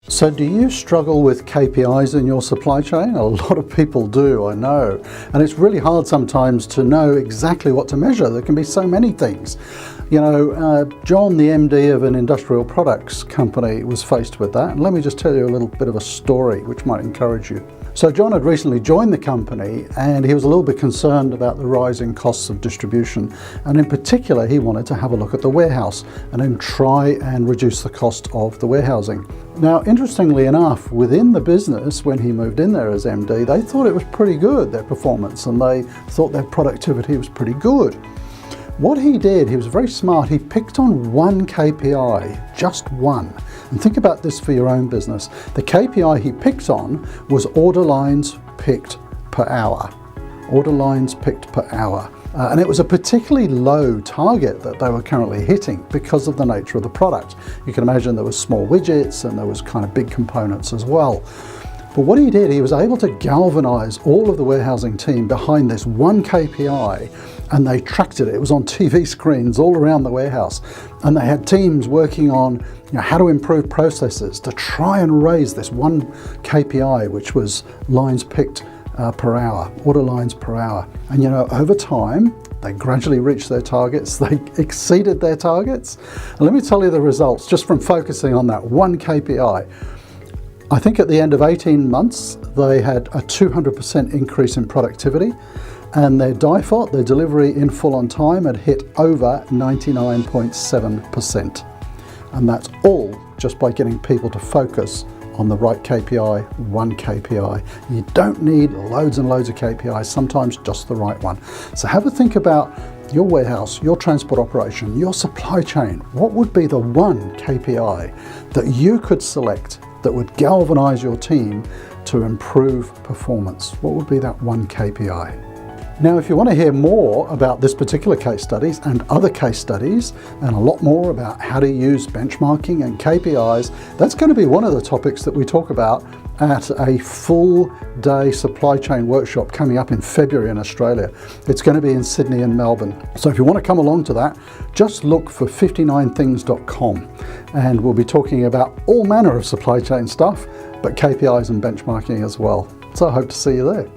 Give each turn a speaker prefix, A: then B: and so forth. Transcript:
A: So do you struggle with KPIs in your supply chain? A lot of people do, I know. And it's really hard sometimes to know exactly what to measure. There can be so many things. You know, John, the MD of an industrial products company, was faced with that. And let me just tell you a little bit of a story which might encourage you. So John had recently joined the company and he was a little bit concerned about the rising costs of distribution. And in particular, he wanted to have a look at the warehouse and then try and reduce the cost of the warehousing. Now, interestingly enough, within the business, when he moved in there as MD, they thought it was pretty good, their performance, and they thought their productivity was pretty good. What he did, he was very smart, he picked on one KPI, just one. And think about this for your own business. The KPI he picked on was order lines picked per hour. Order lines picked per hour. And it was a particularly low target that they were currently hitting because of the nature of the product. You can imagine there was small widgets and there was kind of big components as well. But what he did, he was able to galvanize all of the warehousing team behind this one KPI, and they tracked it. It was on TV screens all around the warehouse. And they had teams working on how to improve processes to try and raise this one KPI, which was lines picked per hour, order lines per hour. And over time, they gradually reached their targets. They exceeded their targets. And let me tell you the results just from focusing on that one KPI. I think at the end of 18 months, they had a 200% increase in productivity, and their DIFOT, their delivery in full on time, had hit over 99.7%. And that's all just by getting people to focus on the right KPI, one KPI. You don't need loads and loads of KPIs, sometimes just the right one. So have a think about your warehouse, your transport operation, your supply chain. What would be the one KPI that you could select that would galvanize your team to improve performance? What would be that one KPI? Now, if you want to hear more about this particular case studies and other case studies, and a lot more about how to use benchmarking and KPIs, that's going to be one of the topics that we talk about at a full day supply chain workshop coming up in February in Australia. It's going to be in Sydney and Melbourne. So if you want to come along to that, just look for 59things.com, and we'll be talking about all manner of supply chain stuff, but KPIs and benchmarking as well. So I hope to see you there.